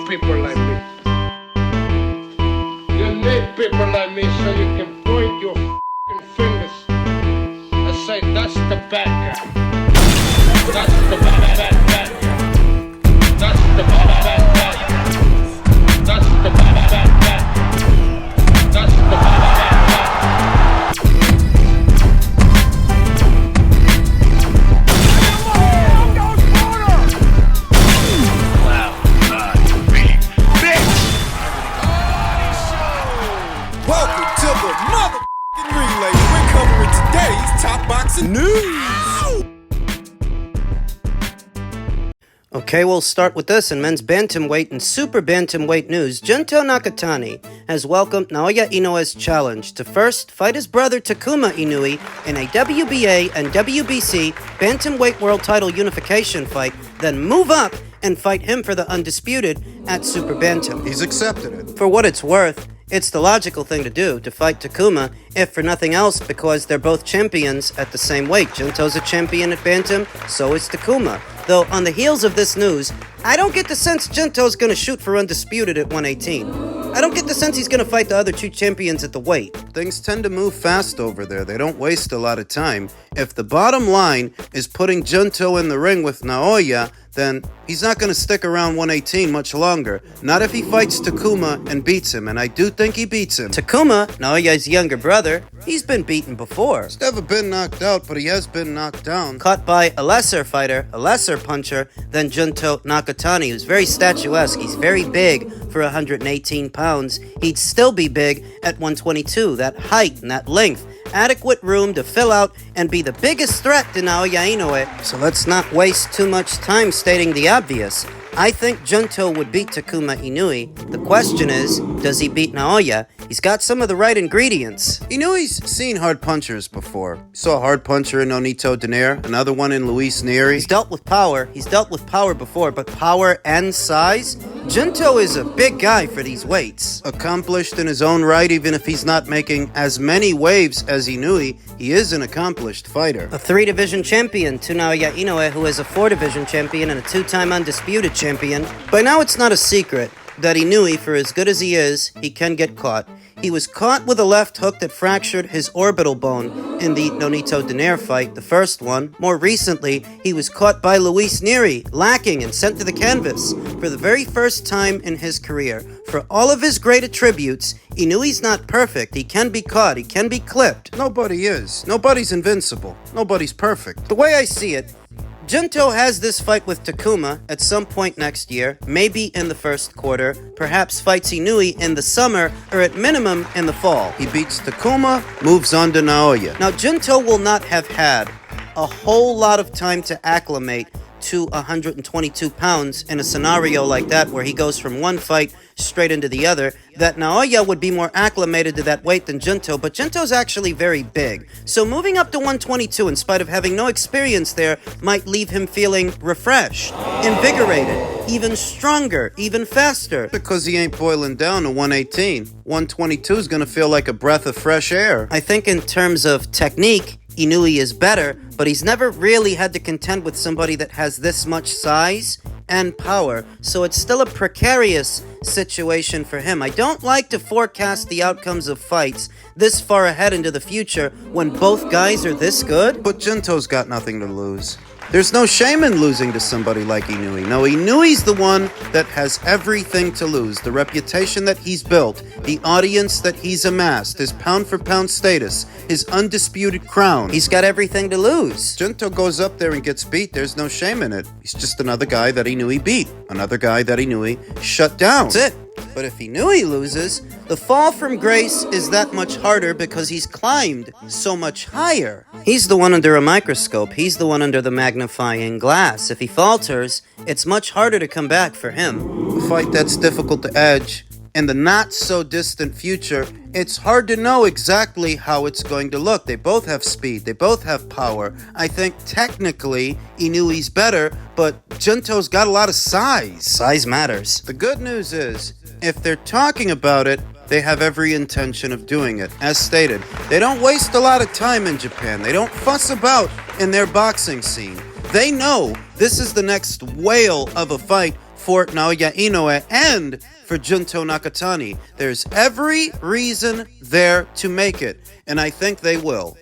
people like me. You need people like me so you can point your f***ing fingers and say, that's the bad guy. That's the bad guy. That's the bad guy. That's the bad guy. That's the bad guy. Okay, we'll start with this in men's bantamweight and super bantamweight news. Junto Nakatani has welcomed Naoya Inoue's challenge to first fight his brother Takuma Inoue in a WBA and WBC bantamweight world title unification fight, then move up and fight him for the undisputed at super bantam. He's accepted it. For what it's worth, it's the logical thing to do, to fight Takuma, if for nothing else because they're both champions at the same weight. Junto's a champion at bantam, so is Takuma. Though, on the heels of this news, I don't get the sense Junto's gonna shoot for undisputed at 118. I don't get the sense he's gonna fight the other two champions at the weight. Things tend to move fast over there. They don't waste a lot of time. If the bottom line is putting Junto in the ring with Naoya, then he's not going to stick around 118 much longer. Not if he fights Takuma and beats him, and I do think he beats him. Takuma, Naoya's younger brother, he's been beaten before. He's never been knocked out, but he has been knocked down. Caught by a lesser fighter, a lesser puncher than Junto Nakatani, who's very statuesque. He's very big for 118 pounds. He'd still be big at 122. That height and that length. Adequate room to fill out and be the biggest threat to Naoya Inoue. So let's not waste too much time stating the obvious. I think Junto would beat Takuma Inoue. The question is, does he beat Naoya? He's got some of the right ingredients. Inoue's seen hard punchers before. He saw a hard puncher in Nonito Donaire, another one in Luis Neri. He's dealt with power before, but power and size? Junto is a big guy for these weights. Accomplished in his own right, even if he's not making as many waves as Inoue, he is an accomplished fighter. A 3-division champion to Naoya Inoue, who is a 4-division champion and a 2-time undisputed champion. By now it's not a secret that Inoue, for as good as he is, he can get caught. He was caught with a left hook that fractured his orbital bone in the Nonito Donaire fight, the first one. More recently, he was caught by Luis Neri, lacking and sent to the canvas for the very first time in his career. For all of his great attributes, Inoue's not perfect. He can be caught, he can be clipped. Nobody is. Nobody's invincible. Nobody's perfect. The way I see it, Junto has this fight with Takuma at some point next year, maybe in the first quarter, perhaps fights Inoue in the summer, or at minimum in the fall. He beats Takuma, moves on to Naoya. Now, Junto will not have had a whole lot of time to acclimate to 122 pounds in a scenario like that where he goes from one fight straight into the other. That Naoya would be more acclimated to that weight than Junto, but Junto's actually very big. So moving up to 122 in spite of having no experience there might leave him feeling refreshed, invigorated, even stronger, even faster. Because he ain't boiling down to 118. 122 is going to feel like a breath of fresh air. I think in terms of technique, Inoue is better, but he's never really had to contend with somebody that has this much size and power, so it's still a precarious situation for him. I don't like to forecast the outcomes of fights this far ahead into the future when both guys are this good. But Junto's got nothing to lose. There's no shame in losing to somebody like Inoue. No, Inoue's the one that has everything to lose. The reputation that he's built, the audience that he's amassed, his pound-for-pound status, his undisputed crown. He's got everything to lose. Junto goes up there and gets beat. There's no shame in it. He's just another guy that Inoue beat. Another guy that Inoue shut down. That's it. But if Inoue loses, the fall from grace is that much harder because he's climbed so much higher. He's the one under a microscope. He's the one under the magnifying glass. If he falters, it's much harder to come back for him. A fight that's difficult to edge. In the not-so-distant future, it's hard to know exactly how it's going to look. They both have speed. They both have power. I think technically Inoue's better, but Junto's got a lot of size. Size matters. The good news is, if they're talking about it, they have every intention of doing it. As stated, they don't waste a lot of time in Japan. They don't fuss about in their boxing scene. They know this is the next whale of a fight for Naoya Inoue and for Junto Nakatani. There's every reason there to make it, and I think they will.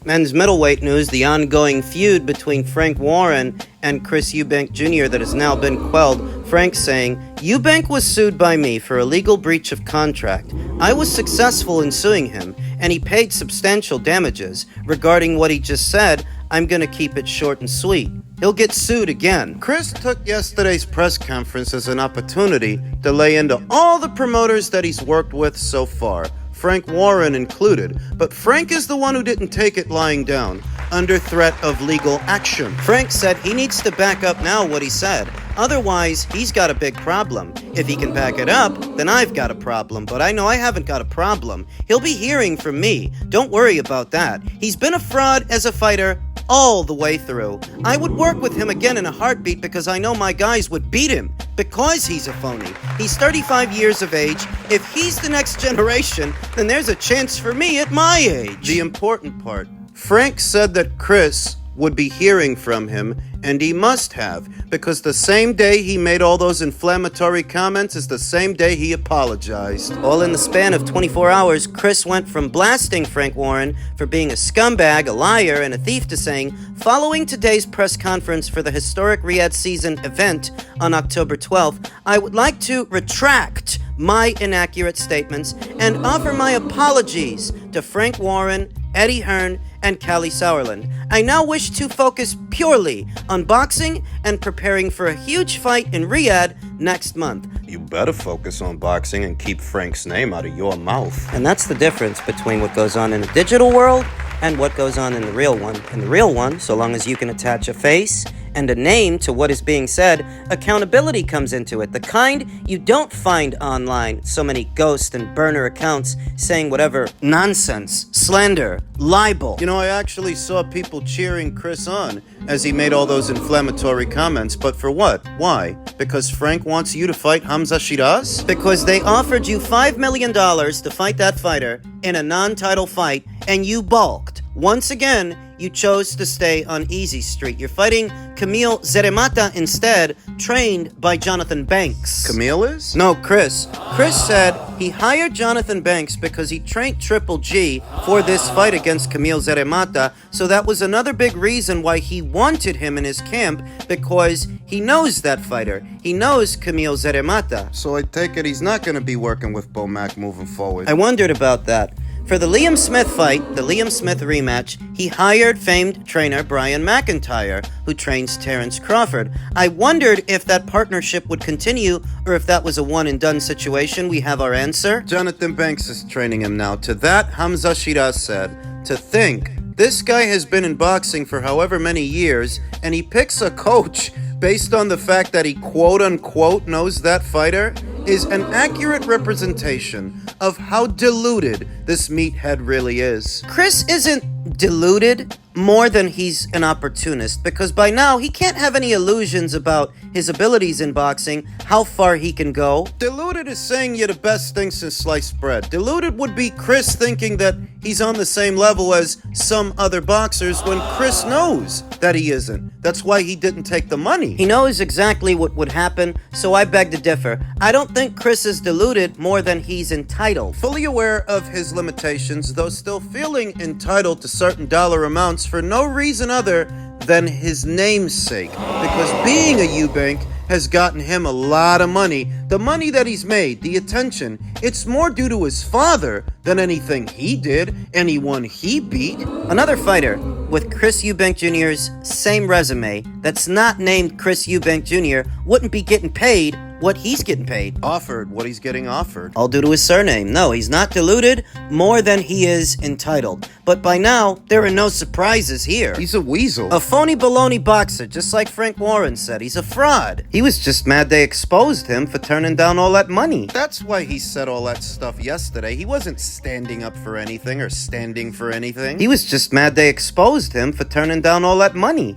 Men's middleweight news, the ongoing feud between Frank Warren and Chris Eubank Jr. that has now been quelled. Frank saying, Eubank was sued by me for illegal breach of contract. I was successful in suing him, and he paid substantial damages. Regarding what he just said, I'm gonna keep it short and sweet. He'll get sued again. Chris took yesterday's press conference as an opportunity to lay into all the promoters that he's worked with so far, Frank Warren included, but Frank is the one who didn't take it lying down, under threat of legal action. Frank said he needs to back up now what he said. Otherwise, he's got a big problem. If he can back it up, then I've got a problem, but I know I haven't got a problem. He'll be hearing from me. Don't worry about that. He's been a fraud as a fighter all the way through. I would work with him again in a heartbeat because I know my guys would beat him because he's a phony. He's 35 years of age. If he's the next generation, then there's a chance for me at my age. The important part, Frank said that Chris would be hearing from him, and he must have, because the same day he made all those inflammatory comments is the same day he apologized. All in the span of 24 hours, Chris went from blasting Frank Warren for being a scumbag, a liar, and a thief to saying, following today's press conference for the historic Riyadh season event on October 12th, I would like to retract my inaccurate statements and offer my apologies to Frank Warren, Eddie Hearn, and Callie Sauerland. I now wish to focus purely on boxing and preparing for a huge fight in Riyadh next month. You better focus on boxing and keep Frank's name out of your mouth. And that's the difference between what goes on in the digital world and what goes on in the real one. In the real one, so long as you can attach a face and a name to what is being said, accountability comes into it. The kind you don't find online. So many ghost and burner accounts saying whatever nonsense, slander, libel. You know, I actually saw people cheering Chris on as he made all those inflammatory comments, but for what? Why? Because Frank wants you to fight Hamza Shiraz? Because they offered you $5 million to fight that fighter in a non-title fight, and you balked. Once again, you chose to stay on Easy Street. You're fighting Camille Zeremata instead, trained by Jonathan Banks. Camille is? No, Chris. Chris said he hired Jonathan Banks because he trained Triple G for this fight against Camille Zeremata, so that was another big reason why he wanted him in his camp, because he knows that fighter. He knows Camille Zeremata. So I take it he's not going to be working with Bomac moving forward. I wondered about that. For the Liam Smith fight, the Liam Smith rematch, he hired famed trainer Brian McIntyre, who trains Terrence Crawford. I wondered if that partnership would continue or if that was a one-and-done situation. We have our answer. Jonathan Banks is training him now. To that, Hamza Shiraz said, to think, this guy has been in boxing for however many years, and he picks a coach based on the fact that he quote-unquote knows that fighter, is an accurate representation of how deluded this meathead really is. Chris isn't deluded more than he's an opportunist, because by now he can't have any illusions about his abilities in boxing, how far he can go. Deluded is saying you're the best thing since sliced bread. Deluded would be Chris thinking that he's on the same level as some other boxers when Chris knows that he isn't. That's why he didn't take the money. He knows exactly what would happen, so I beg to differ. I don't think Chris is deluded more than he's entitled. Fully aware of his limitations, though still feeling entitled to certain dollar amounts for no reason other than his namesake. Because being a Eubank has gotten him a lot of money. The money that he's made, the attention, it's more due to his father than anything he did, anyone he beat. Another fighter with Chris Eubank Jr.'s same resume that's not named Chris Eubank Jr. wouldn't be getting paid what he's getting paid. Offered what he's getting offered. All due to his surname. No, he's not deluded more than he is entitled. But by now, there are no surprises here. He's a weasel. A phony baloney boxer, just like Frank Warren said. He's a fraud. He was just mad they exposed him for turning down all that money. That's why he said all that stuff yesterday. He wasn't standing up for anything or standing for anything. He was just mad they exposed him for turning down all that money.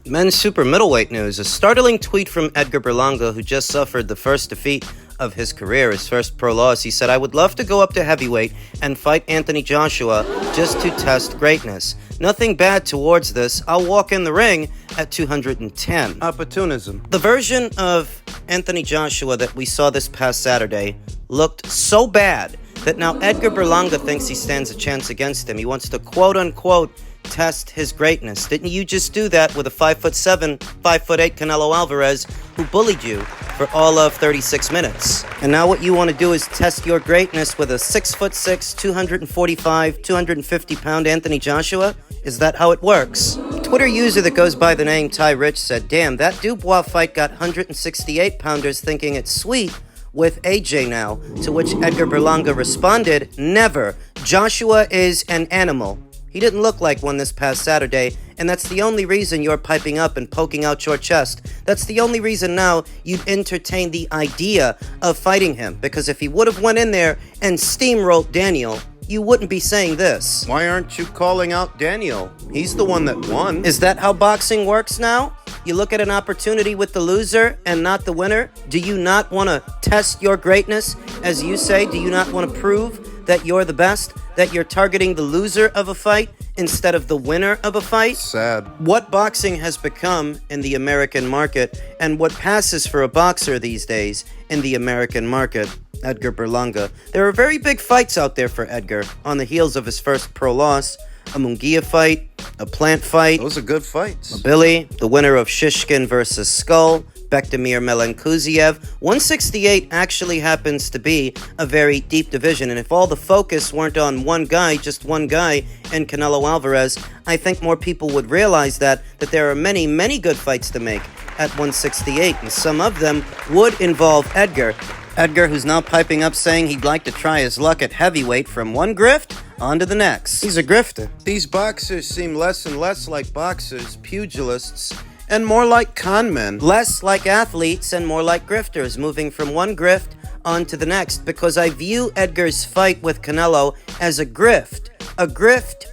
Men's super middleweight news. A startling tweet from Edgar Berlanga, who just suffered the first defeat of his career, his first pro loss. He said, "I would love to go up to heavyweight and fight Anthony Joshua just to test greatness. Nothing bad towards this. I'll walk in the ring at 210. Opportunism. The version of Anthony Joshua that we saw this past Saturday looked so bad that now Edgar Berlanga thinks he stands a chance against him. He wants to quote-unquote test his greatness. Didn't you just do that with a 5'7", 5'8" Canelo Alvarez who bullied you for all of 36 minutes? And now what you want to do is test your greatness with a 6'6", 245, 250-pound Anthony Joshua? Is that how it works? Twitter user that goes by the name Ty Rich said, "Damn, that Dubois fight got 168-pounders thinking it's sweet with AJ now." To which Edgar Berlanga responded, "Never. Joshua is an animal. He didn't look like one this past Saturday, and that's the only reason you're piping up and poking out your chest. That's the only reason now you'd entertain the idea of fighting him, because if he would have went in there and steamrolled Daniel, you wouldn't be saying this." Why aren't you calling out Daniel? He's the one that won. Is that how boxing works now? You look at an opportunity with the loser and not the winner? Do you not want to test your greatness? As you say, do you not want to prove that you're the best? That you're targeting the loser of a fight instead of the winner of a fight? Sad. What boxing has become in the American market, and what passes for a boxer these days in the American market. Edgar Berlanga. There are very big fights out there for Edgar on the heels of his first pro loss. A Munguia fight, a Plant fight, Those are good fights. a Billy, the winner of Shishkin versus Skull, Bektemir Melenkuziev. 168 actually happens to be a very deep division, and if all the focus weren't on one guy, just one guy, and Canelo Alvarez, I think more people would realize that there are many, many good fights to make at 168, and some of them would involve Edgar. Edgar, who's now piping up saying he'd like to try his luck at heavyweight from one grift on to the next. He's a grifter. These boxers seem less and less like boxers, pugilists, and more like con men. Less like athletes and more like grifters, moving from one grift on to the next, because I view Edgar's fight with Canelo as a grift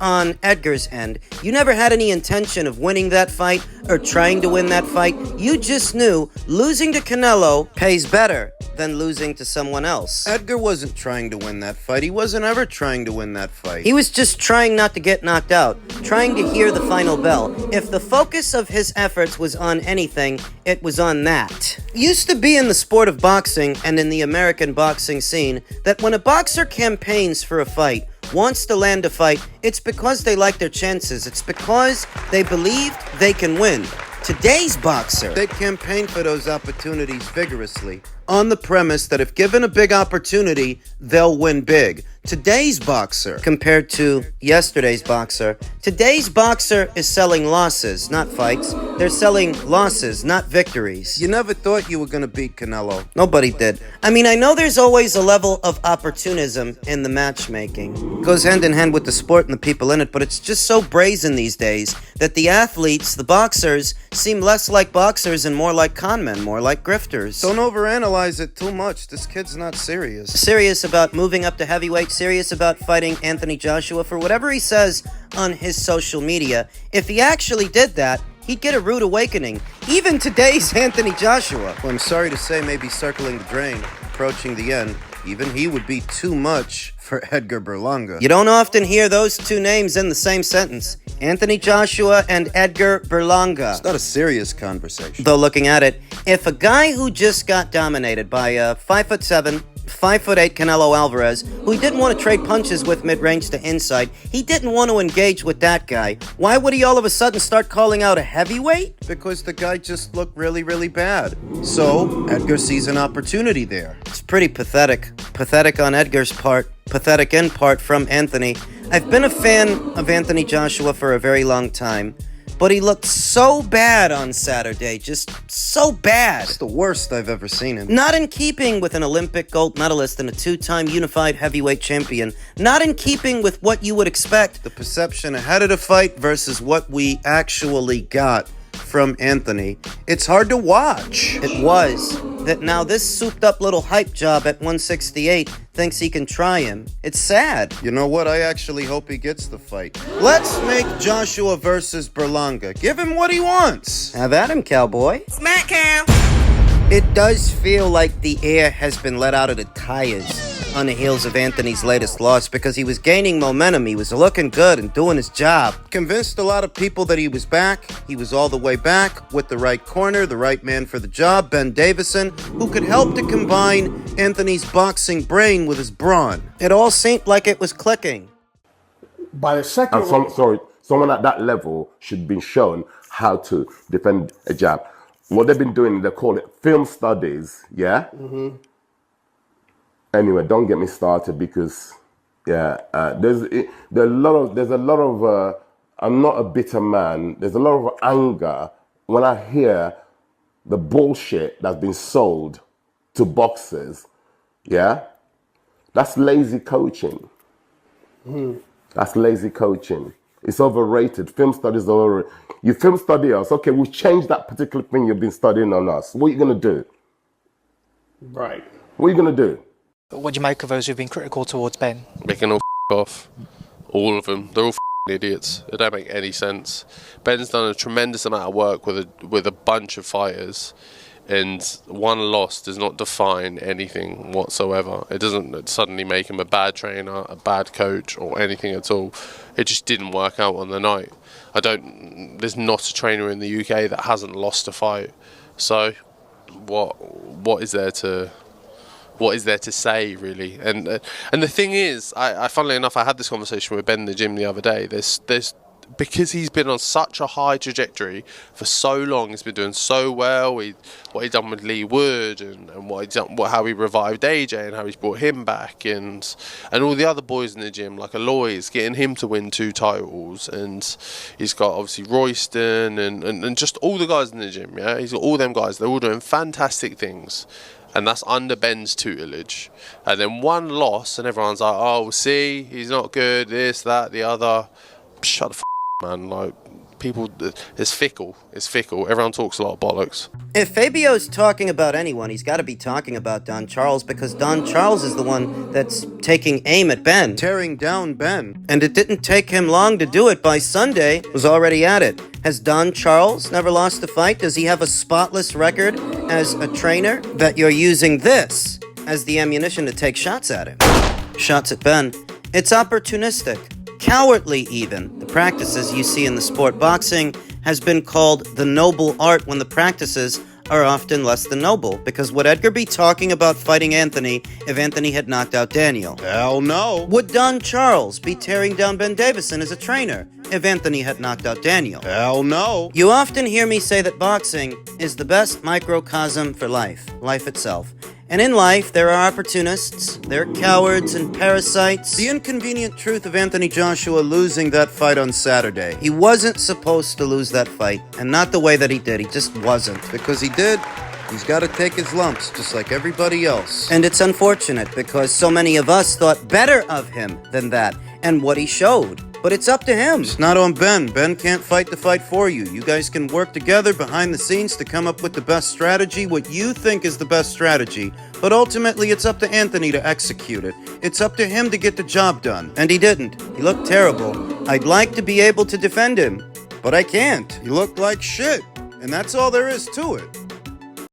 on Edgar's end. You never had any intention of winning that fight or trying to win that fight. You just knew losing to Canelo pays better than losing to someone else. Edgar wasn't trying to win that fight. He wasn't ever trying to win that fight. He was just trying not to get knocked out, trying to hear the final bell. If the focus of his efforts was on anything, it was on that. Used to be in the sport of boxing and in the American boxing scene that when a boxer campaigns for a fight, wants to land a fight, it's because they like their chances. It's because they believed they can win. Today's boxer, They campaign for those opportunities vigorously, on the premise that if given a big opportunity, they'll win big. Today's boxer, compared to yesterday's boxer, today's boxer is selling losses, not fights. They're selling losses, not victories. you never thought you were going to beat Canelo. Nobody did. I mean, I know there's always a level of opportunism in the matchmaking. It goes hand in hand with the sport and the people in it, but it's just so brazen these days that the athletes, the boxers, seem less like boxers and more like con men, more like grifters. Don't overanalyze it too much. This kid's not serious. Serious about moving up to heavyweight, serious about fighting Anthony Joshua for whatever he says on his social media. If he actually did that, he'd get a rude awakening. Even today's Anthony Joshua. Well, I'm sorry to say, maybe circling the drain, approaching the end. Even he would be too much for Edgar Berlanga. You don't often hear those two names in the same sentence. Anthony Joshua and Edgar Berlanga. It's not a serious conversation. Though looking at it, if a guy who just got dominated by a 5'7", 5'8" Canelo Alvarez, who he didn't want to trade punches with mid-range to inside, he didn't want to engage with that guy, why would he all of a sudden start calling out a heavyweight? Because the guy just looked really, really bad. So, Edgar sees an opportunity there. It's pretty pathetic. Pathetic on Edgar's part. Pathetic in part from Anthony. I've been a fan of Anthony Joshua for a very long time, but he looked so bad on Saturday. Just so bad. It's the worst I've ever seen him. Not in keeping with an Olympic gold medalist and a two-time unified heavyweight champion. Not in keeping with what you would expect. The perception ahead of the fight versus what we actually got from Anthony. It's hard to watch. It was. That now this souped-up little hype job at 168 thinks he can try him. It's sad. You know what? I actually hope he gets the fight. Let's make Joshua versus Berlanga. Give him what he wants. Have at him, cowboy. Smack cam. It does feel like the air has been let out of the tires on the heels of Anthony's latest loss because he was gaining momentum. He was looking good and doing his job. Convinced a lot of people that he was back. He was all the way back with the right corner, the right man for the job, Ben Davison, who could help to combine Anthony's boxing brain with his brawn. It all seemed like it was clicking. By the second And someone at that level should be shown how to defend a jab. What they've been doing, they call it film studies, yeah? Mm-hmm. Anyway, don't get me started because, there's a lot of, I'm not a bitter man, there's a lot of anger when I hear the bullshit that's been sold to boxers, yeah? That's lazy coaching. That's lazy coaching. It's overrated. Film studies are overrated. You film study us. Okay, we'll change that particular thing you've been studying on us. What are you going to do? Right. What are you going to do? What do you make of those who've been critical towards Ben? They can all off. All of them. They're all idiots. It don't make any sense. Ben's done a tremendous amount of work with a bunch of fighters, and one loss does not define anything whatsoever. It doesn't suddenly make him a bad trainer, a bad coach, or anything at all. It just didn't work out on the night. There's not a trainer in the UK that hasn't lost a fight. So, what is there to say, really? And the thing is, I funnily enough, I had this conversation with Ben in the gym the other day. There's because he's been on such a high trajectory for so long, he's been doing so well. What he done with Lee Wood and how he revived AJ and how he's brought him back and all the other boys in the gym like Aloy's getting him to win 2 titles, and he's got obviously Royston and just all the guys in the gym. Yeah, he's got all them guys. They're all doing fantastic things. And that's under Ben's tutelage. And then one loss and everyone's like, oh, see, he's not good, this, that, the other. Shut the man. Like, people, it's fickle. It's fickle. Everyone talks a lot of bollocks. If Fabio's talking about anyone, he's got to be talking about Don Charles because Don Charles is the one that's taking aim at Ben. Tearing down Ben. And it didn't take him long to do it. By Sunday, was already at it. Has Don Charles never lost a fight? Does he have a spotless record as a trainer? That you're using this as the ammunition to take shots at him. Shots at Ben. It's opportunistic. Cowardly even. The practices you see in the sport boxing has been called the noble art when the practices are often less than noble. Because would Edgar be talking about fighting Anthony if Anthony had knocked out Daniel? Hell no. Would Don Charles be tearing down Ben Davison as a trainer if Anthony had knocked out Daniel? Hell no. You often hear me say that boxing is the best microcosm for life itself. And in life, there are opportunists, there are cowards and parasites. The inconvenient truth of Anthony Joshua losing that fight on Saturday. He wasn't supposed to lose that fight, and not the way that he did. He just wasn't. Because he did, he's got to take his lumps, just like everybody else. And it's unfortunate, because so many of us thought better of him than that, and what he showed. But it's up to him. It's not on Ben. Ben can't fight the fight for you. You guys can work together behind the scenes to come up with the best strategy, what you think is the best strategy. But ultimately, it's up to Anthony to execute it. It's up to him to get the job done. And he didn't. He looked terrible. I'd like to be able to defend him, but I can't. He looked like shit. And that's all there is to it.